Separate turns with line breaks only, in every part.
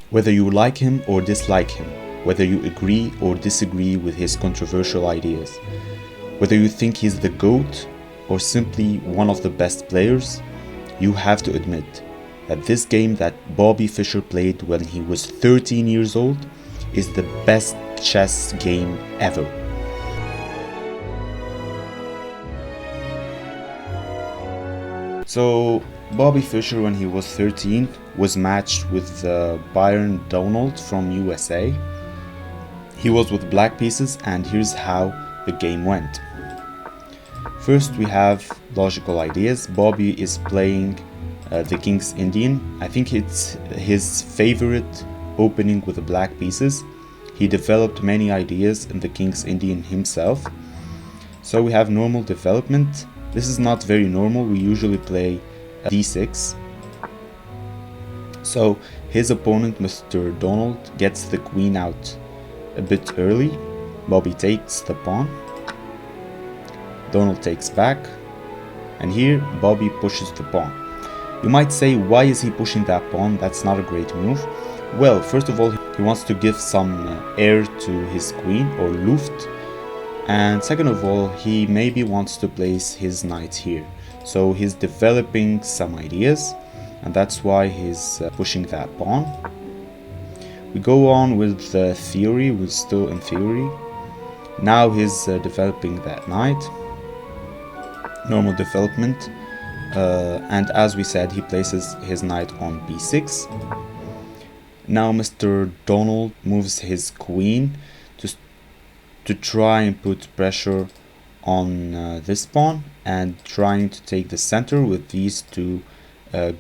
Whether you like him or dislike him, whether you agree or disagree with his controversial ideas, whether you think he's the GOAT or simply one of the best players, you have to admit that this game that Bobby Fischer played when he was 13 years old is the best chess game ever. So Bobby Fischer, when he was 13, was matched with Byron Donald from USA. He was with black pieces, and here's how the game went. First, we have logical ideas. Bobby is playing the King's Indian. I think it's his favorite opening with the black pieces. He developed many ideas in the King's Indian himself. So we have normal development. This is not very normal. We usually play d6. So his opponent, Mr. Donald, gets the queen out a bit early. Bobby takes the pawn. Donald takes back. And here Bobby pushes the pawn. You might say, why is he pushing that pawn? That's not a great move. Well, first of all, he wants to give some air to his queen, or Luft. And second of all, he maybe wants to place his knight here. So he's developing some ideas, and that's why he's pushing that pawn. We go on with the theory. We're still in theory. Now he's developing that knight. Normal development. And as we said, he places his knight on b6. Now Mr. Donald moves his queen to try and put pressure on this pawn, and trying to take the center with these two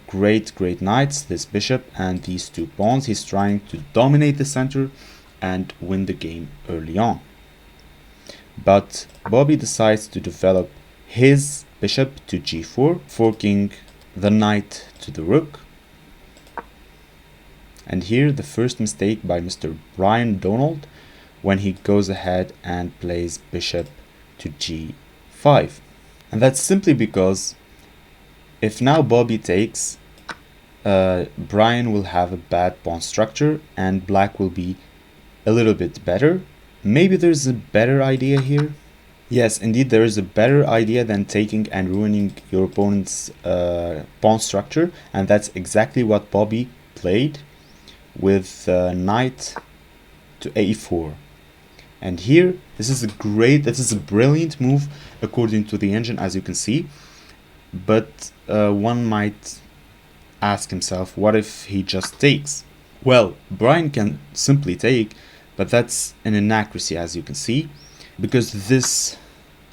great knights, this bishop and these two pawns. He's trying to dominate the center and win the game early on. But Bobby decides to develop his bishop to g4, forking the knight to the rook. And here the first mistake by Mr. Brian Donald, when he goes ahead and plays bishop to g5. And that's simply because if now Bobby takes, Brian will have a bad pawn structure and black will be a little bit better. Maybe there's a better idea here. Yes, indeed, there is a better idea than taking and ruining your opponent's pawn structure, and that's exactly what Bobby played with knight to a4. And here, this is a brilliant move according to the engine, as you can see. But one might ask himself, what if he just takes? Well, Brian can simply take, but that's an inaccuracy, as you can see, because this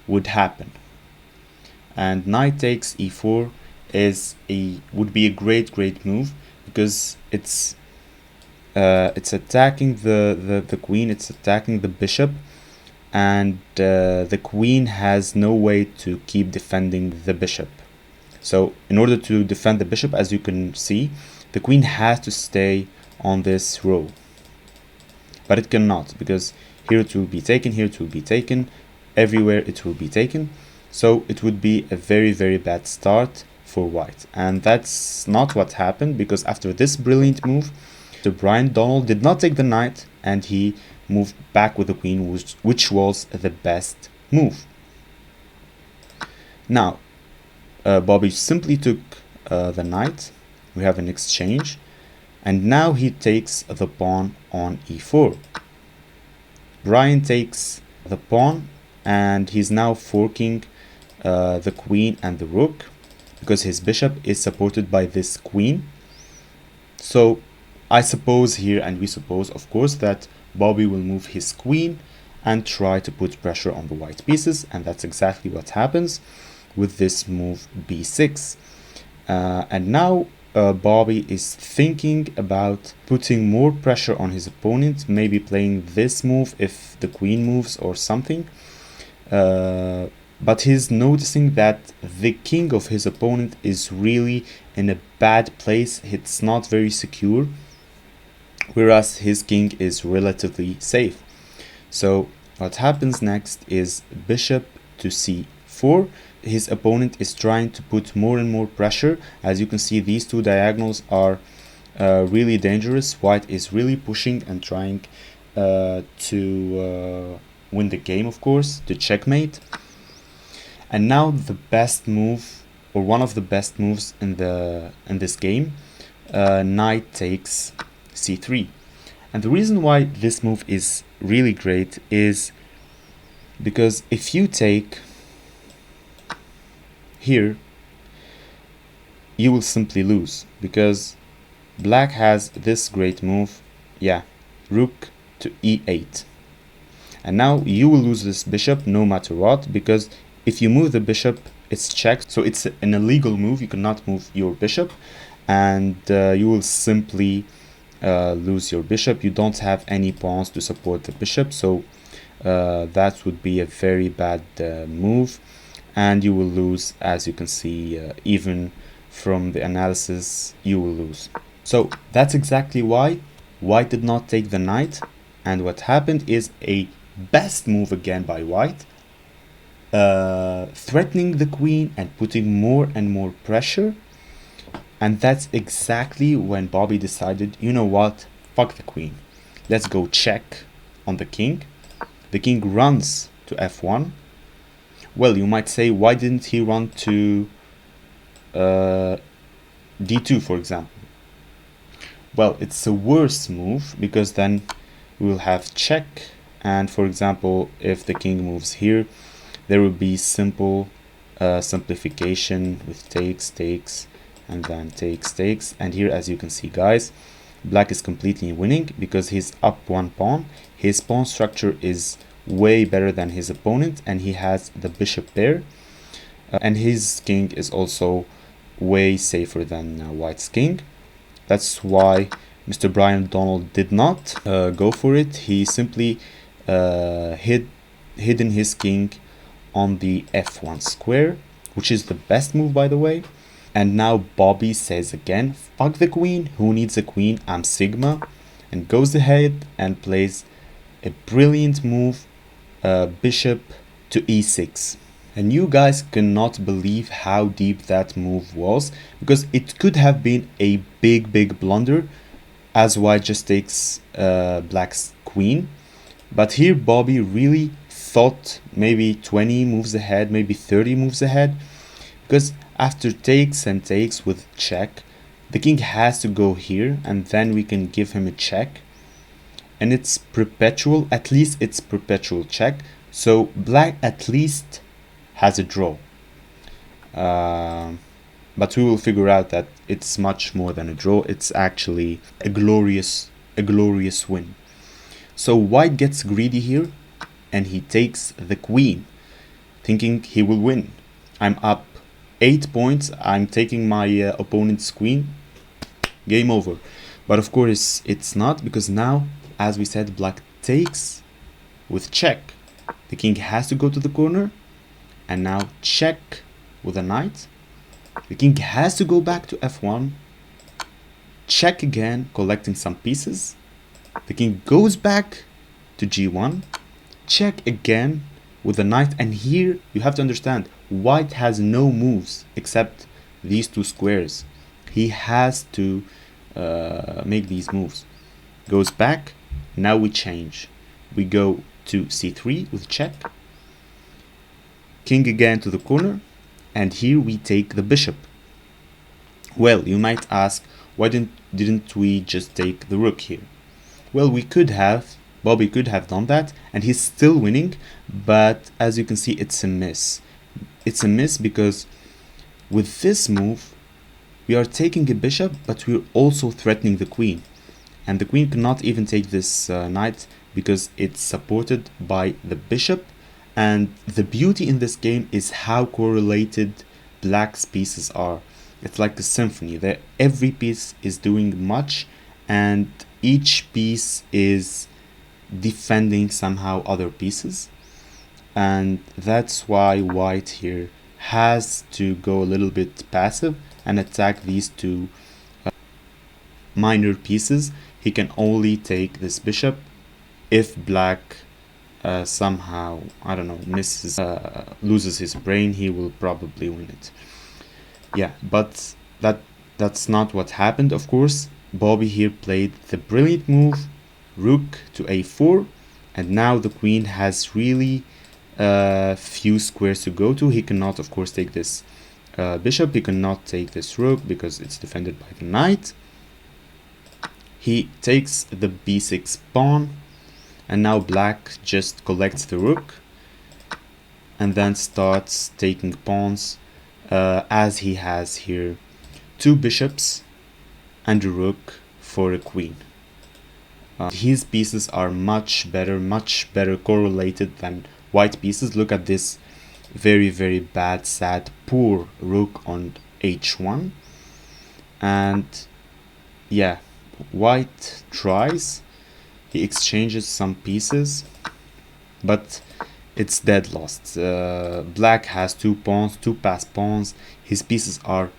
would happen. And knight takes e4 would be a great move, because it's attacking the queen, it's attacking the bishop, and the queen has no way to keep defending the bishop. So in order to defend the bishop, as you can see, the queen has to stay on this row. But it cannot, because here it will be taken, here it will be taken, everywhere it will be taken. So it would be a very bad start for white. And that's not what happened, because after this brilliant move, the Brian Donald did not take the knight, and he moved back with the queen, which was the best move. Now, Bobby simply took the knight. We have an exchange, and now he takes the pawn on e4. Brian takes the pawn, and he's now forking the queen and the rook, because his bishop is supported by this queen. So I suppose here, and we suppose of course, that Bobby will move his queen and try to put pressure on the white pieces, and that's exactly what happens with this move b6. And now Bobby is thinking about putting more pressure on his opponent, maybe playing this move if the queen moves or something. But he's noticing that the king of his opponent is really in a bad place. It's not very secure, whereas his king is relatively safe. So what happens next is bishop to c4. His opponent is trying to put more and more pressure. As you can see, these two diagonals are really dangerous. White is really pushing and trying to win the game, of course, to checkmate. And now the best move, or one of the best moves in this game, knight takes c3. And the reason why this move is really great is because if you take here, you will simply lose, because black has this great move, yeah, rook to e8. And now you will lose this bishop no matter what, because if you move the bishop, it's checked. So it's an illegal move. You cannot move your bishop, and you will simply lose your bishop. You don't have any pawns to support the bishop, so that would be a very bad move, and you will lose. As you can see, even from the analysis, you will lose. So that's exactly why white did not take the knight, and what happened is a best move again by white, threatening the queen and putting more and more pressure. And that's exactly when Bobby decided, you know what, fuck the queen, let's go check on the king. The king runs to f1. Well, you might say, why didn't he run to d2, for example? Well, it's a worse move, because then we will have check, and for example, if the king moves here, there will be simple simplification with takes, and then takes. And here, as you can see, guys, black is completely winning because he's up one pawn. His pawn structure is way better than his opponent, and he has the bishop there, and his king is also way safer than white's king. That's why Mr. Brian Donald did not go for it. He simply hidden his king on the f1 square, which is the best move, by the way. And now Bobby says again, fuck the queen, who needs a queen, I'm Sigma, and goes ahead and plays a brilliant move, bishop to e6. And you guys cannot believe how deep that move was, because it could have been a big blunder, as white just takes black's queen. But here Bobby really thought maybe 20 moves ahead, maybe 30 moves ahead, because after takes and takes with check, the king has to go here, and then we can give him a check, and it's perpetual, at least it's perpetual check, so black at least has a draw. But we will figure out that it's much more than a draw. It's actually a glorious win. So white gets greedy here, and he takes the queen, thinking he will win. I'm up 8 points. I'm taking my opponent's queen. Game over. But of course it's not, because now, as we said, black takes with check. The king has to go to the corner, and now check with a knight. The king has to go back to f1, check again, collecting some pieces. The king goes back to g1, check again with a knight, and here you have to understand, white has no moves except these two squares. He has to make these moves. Goes back, now we change. We go to c3 with check, king again to the corner, and here we take the bishop. Well, you might ask, why didn't we just take the rook here? Well, we could have, Bobby could have done that, and he's still winning, but as you can see, it's a miss. It's a miss because with this move, we are taking a bishop, but we're also threatening the queen. And the queen cannot even take this knight because it's supported by the bishop. And the beauty in this game is how correlated black's pieces are. It's like a symphony, that every piece is doing much, and each piece is defending somehow other pieces. And that's why white here has to go a little bit passive and attack these two minor pieces. He can only take this bishop if black somehow, I don't know, misses, loses his brain. He will probably win it. Yeah, but that's not what happened, of course. Bobby here played the brilliant move rook to a4, and now the queen has really few squares to go to. He cannot, of course, take this bishop. He cannot take this rook because it's defended by the knight. He takes the b6 pawn, and now black just collects the rook and then starts taking pawns, as he has here two bishops and a rook for a queen. His pieces are much better correlated than white pieces. Look at this very bad, sad, poor rook on h1. And yeah, white tries. He exchanges some pieces, but it's dead lost. Black has two pawns, two passed pawns. His pieces are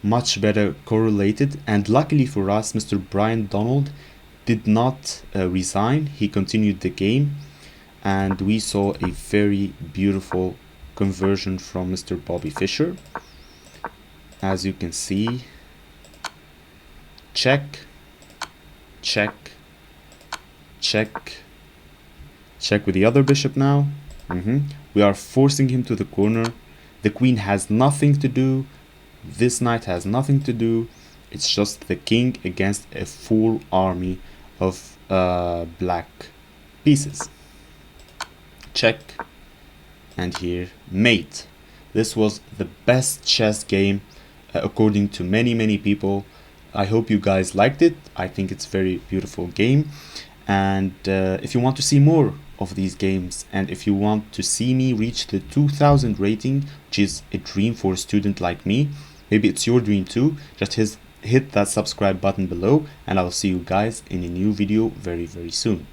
much better correlated, and luckily for us, Mr. Brian Donald did not resign. He continued the game, and we saw a very beautiful conversion from Mr. Bobby Fischer. As you can see, check, check, check, check with the other bishop now. We are forcing him to the corner. The queen has nothing to do. This knight has nothing to do. It's just the king against a full army of black pieces. Check. And here, mate. This was the best chess game according to many people. I hope you guys liked it. I think it's a very beautiful game. And if you want to see more of these games, and if you want to see me reach the 2000 rating, which is a dream for a student like me, maybe it's your dream too, just hit that subscribe button below, and I'll see you guys in a new video very soon.